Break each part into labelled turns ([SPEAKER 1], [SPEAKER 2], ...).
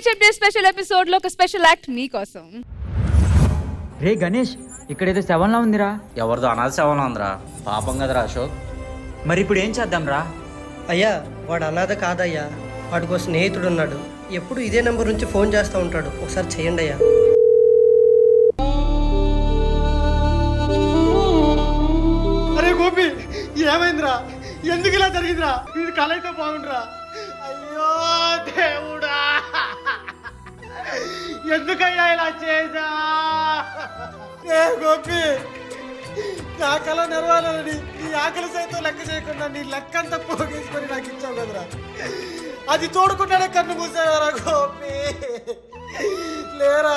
[SPEAKER 1] Friendship day special episode లో ఒక special act మీకోసం.
[SPEAKER 2] రే గణేష్, ఇక్కడేదో శవంలా ఉందిరా.
[SPEAKER 3] ఎవరిదో అనాథ శవంలా ఉందిరా. పాపం కదరా అశోక్.
[SPEAKER 2] మరి ఇప్పుడు ఏం చేద్దాం రా?
[SPEAKER 4] అయ్యా, వాడు అనాథ కాదయ్యా, వాడికో స్నేహితుడు ఉన్నాడు. ఎప్పుడు ఇదే నెంబర్ నుంచి ఫోన్ చేస్తూ ఉంటాడు. ఒకసారి చేయండి అయ్యా.
[SPEAKER 5] అరే గోపి, ఏమైందిరా? ఎందుకు ఇలా జరిగిందిరా? ఇది కళ అయితే బాగుండ్రా. అయ్యో దేవుడా, ఎందుకయ్యా ఇలా చేసా? ఏ గోపి, నా కళ నెరవేరాలని నీ ఆకలి సైతం లెక్క చేయకుండా నీ లెక్కంతా పోగేసుకొని నాకు ఇచ్చావు కదరా. అది తోడుకుంటానే కన్ను మూసేవారా గోపి? లేరా,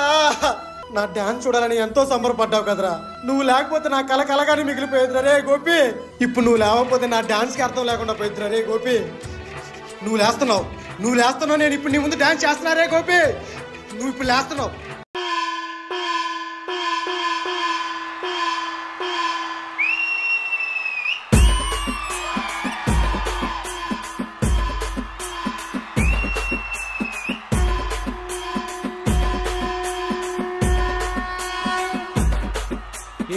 [SPEAKER 5] నా డాన్స్ చూడాలని ఎంతో సంబరపడ్డావు కదరా. నువ్వు లేకపోతే నా కళ కలగానే మిగిలిపోయేదిరా రే గోపి. ఇప్పుడు నువ్వు లేకపోతే నా డాన్స్కి అర్థం లేకుండా పోయిద్దిరా రే గోపి. నువ్వు లేస్తున్నావు, నేను ఇప్పుడు నీ ముందు డాన్స్ చేస్తున్నా రే గోపి. నువ్వు ఇప్పుడు లేస్తున్నావు.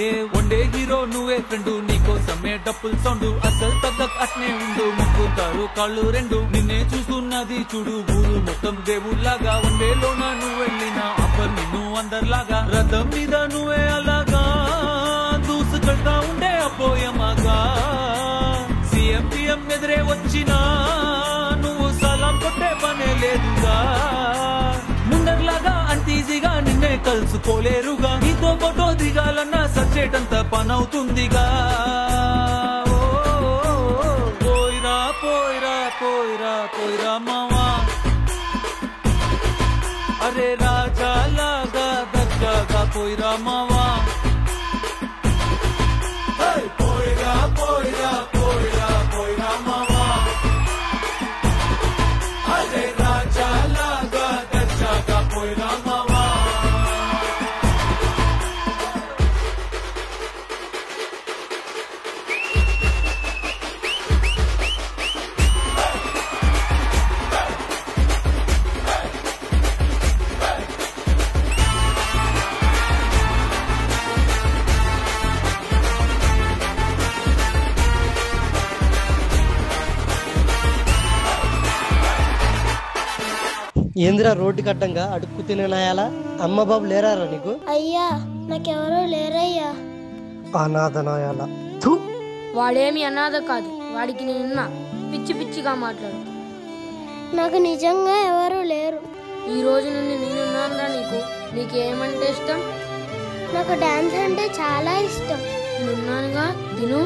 [SPEAKER 6] ఏ వన్డే హీరో నువ్వే ఫ్రెండు, నీకోసమే డప్పుల్ సౌండ్, అసలు తగ్గక్ అట్నే ఉండు, ముక్కుతారు కాళ్ళు రెండు, నిన్నే చూస్తున్నది చూడు ఊరు మొత్తం దేవుళ్లాగా. వన్డేలోన నువ్వు వెళ్ళిన అప్పర్ నిన్ను అందరిలాగా, రథం మీద నువ్వే అలాగా దూసుకెళ్తా ఉండే అపోయమాగా. సీఎం ఎదురే వచ్చినా నువ్వు సలాం కొట్టే పనే లేదుగా. ముందర్లాగా అంత ఈజీగా నిన్నే కలుసుకోలేరుగా, నీతో ఫోటో దిగాలన్నా సచ్చేటంత పనవుతుందిగా. పోయిరా పోయిరా పోయిరా పోయిరా మావా, అరే రాజా లాగా దర్జాగా పోయిరా మావా. పోయిరా పోయిరా పోయిరా పోయిరా మావా, అరే రాజా లాగా దర్జాగా పోయిరా మావా.
[SPEAKER 4] ఏందిరా రోడ్డు కట్టంగా అడుక్కు తినేనాయాలా? అమ్మ బాబు లేరారా నీకు?
[SPEAKER 7] అయ్యా, నాకెవరూ లేరయ్యా.
[SPEAKER 4] అనాథనాయాల.
[SPEAKER 8] వాడేమి అనాథ కాదు, వాడికి నేనున్నా. పిచ్చి పిచ్చిగా మాట్లాడు.
[SPEAKER 7] నాకు నిజంగా ఎవరు లేరు.
[SPEAKER 8] ఈ రోజు నుండి నేనున్నానురా నీకు. నీకేమంటే ఇష్టం?
[SPEAKER 7] నాకు డాన్స్ అంటే చాలా ఇష్టం.
[SPEAKER 8] నేనున్నానుగా, తిను.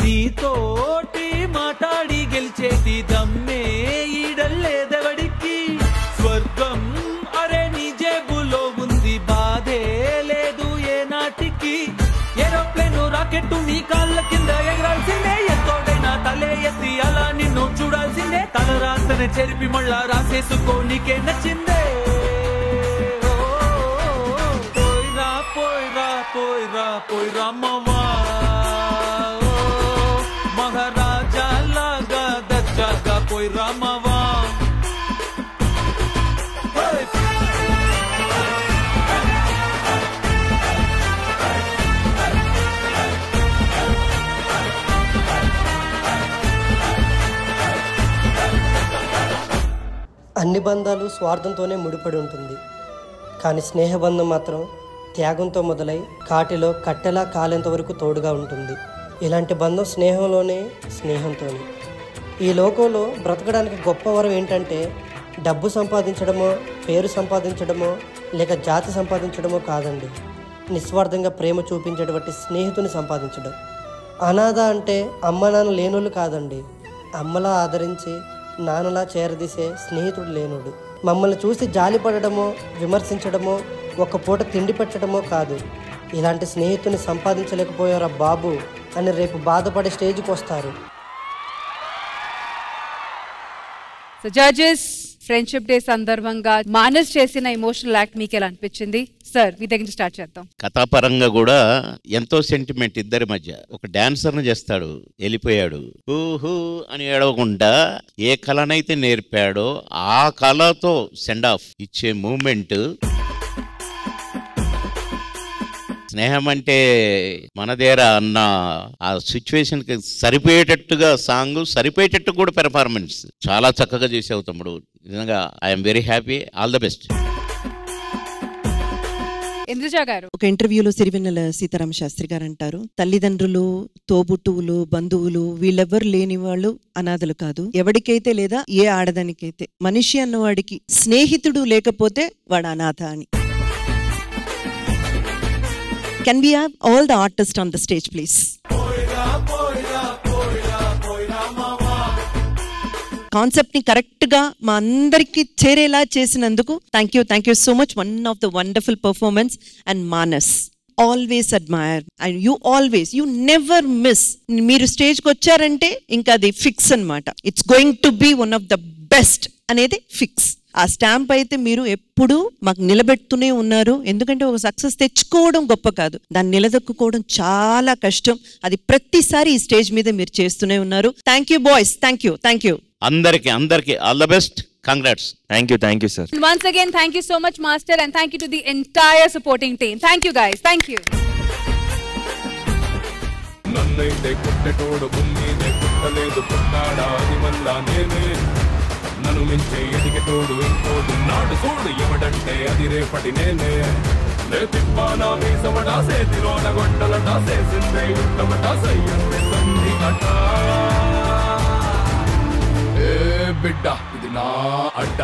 [SPEAKER 6] నీతోటి మాట్లాడి గెలిచేది దమ్మే ఈడల్లేదెవడికి. స్వర్గం అరే నీ జేబులో ఉంది, బాధే లేదు ఏ నాటికి. ఏరోప్లేన్ రాకెట్టు నీ కాళ్ళ కింద ఎగరాల్సిందే, ఎంతోడైనా తలే ఎత్తి అలా నిన్ను చూడాల్సిందే. తల రాతనే చెరిపి మళ్ళా రాసేసుకో నీకే నచ్చిందే. పోయిరా పోయిరా పోయిరా పోయిరా మావా, మహారాజా లాగా దర్జాగా పోయిరా మావా.
[SPEAKER 4] అన్ని బంధాలు స్వార్థంతోనే ముడిపడి ఉంటుంది, కానీ స్నేహబంధం మాత్రం త్యాగంతో మొదలై కాటిలో కట్టెలా కాలేంత వరకు తోడుగా ఉంటుంది. ఇలాంటి బంధం స్నేహంలోనే, స్నేహంతోనే. ఈ లోకంలో బ్రతకడానికి గొప్ప వరం ఏంటంటే డబ్బు సంపాదించడమో, పేరు సంపాదించడమో, లేక జాతి సంపాదించడమో కాదండి. నిస్వార్థంగా ప్రేమ చూపించేటువంటి స్నేహితుని సంపాదించడం. అనాథ అంటే అమ్మ నాన్న లేనోళ్ళు కాదండి, అమ్మలా ఆదరించి నాన్నలా చేరదీసే స్నేహితుడు లేనుడు. మమ్మల్ని చూసి జాలిపడడమో, విమర్శించడమో, ఒక్క పూట తిండి పెట్టడమో కాదు. ఇలాంటి స్నేహితుని సంపాదించలేకపోయారా బాబు అని రేపు బాధపడే స్టేజ్కి వస్తారు.
[SPEAKER 1] So judges, ఫ్రెండ్షిప్ డే సందర్భంగా మానస్ చేసిన ఎమోషనల్ యాక్ట్ మీకు ఎలా అనిపించింది? సార్ మీ దగ్గర నుంచి స్టార్ట్ చేద్దాం.
[SPEAKER 9] కథాపరంగా కూడా ఎంతో సెంటిమెంట్ ఇద్దరి మధ్య. ఒక డాన్సర్ ను చేస్తాడు, వెళ్ళిపోయాడు, హూ అని ఏడవకుండా ఏ కళనైతే నేర్పాడో ఆ కళతో సెండ్ ఆఫ్ ఇచ్చే మూమెంట్. స్నేహం అంటే మనదేరా అన్న ఆ సిచ్యువేషన్ కి సరిపోయేటట్టుగా సాంగ్, సరిపోయేటట్టు కూడా పెర్ఫార్మెన్స్ చాలా చక్కగా చేసావు తమ్ముడు. నిజంగా I'm very happy. All the best.
[SPEAKER 1] Indraja గారు,
[SPEAKER 10] ఒక ఇంటర్వ్యూలో సిరివెన్నెల సీతారామ శాస్త్రి గారు అంటారు, తల్లిదండ్రులు, తోబుట్టువులు, బంధువులు వీళ్ళెవ్వరు లేని వాళ్ళు అనాథలు కాదు. ఎవడికైతే లేదా ఏ ఆడదానికైతే మనిషి అన్నవాడికి స్నేహితుడు లేకపోతే వాడు అనాథ అని. Can we have all the artists on the stage, please? Concept ని కరెక్ట్ గా మా అందరికి చేరేలా చేసినందుకు thank you so much. One of the wonderful performance. And Manas, always admire. And you never miss. మీరు స్టేజ్కి వచ్చారంటే ఇంకా అది ఫిక్స్ అన్నమాట. It's going to be one of the best అనేది ఫిక్స్. ఆ స్టాంప్ అయితే మీరు ఎప్పుడు మాకు నిలబెడుతూనే ఉన్నారు. ఎందుకంటే ఒక సక్సెస్ తెచ్చుకోవడం గొప్ప కాదు, దాన్ని నిలదొక్కుకోవడం చాలా కష్టం. అది ప్రతిసారి ఈ స్టేజ్ మీద మీరు చేస్తూనే ఉన్నారు. Thank you boys. Thank you
[SPEAKER 9] అందరికి all the best. Congrats.
[SPEAKER 11] Thank you sir.
[SPEAKER 1] once again thank you so much master, and thank you to the entire supporting team. Thank you guys. Thank you.
[SPEAKER 6] నన్నైతే కుట్టెటోడు భూమినే కుట్టలేదు, పుట్టాడాది మళ్ళా నేనే. నన్ను మించే ఎదిగేటోడు ఇంకోడున్నాడు చూడు, ఎవడంటే అది రేపటి నేనే. నే తిప్పానా మీ సమడా సేతిలోన గొడ్డలట, చేసిందే యుద్ధమట, సయ్యందే సంధిగట. ఏ బిడ్డ ఇది నా అడ్డ.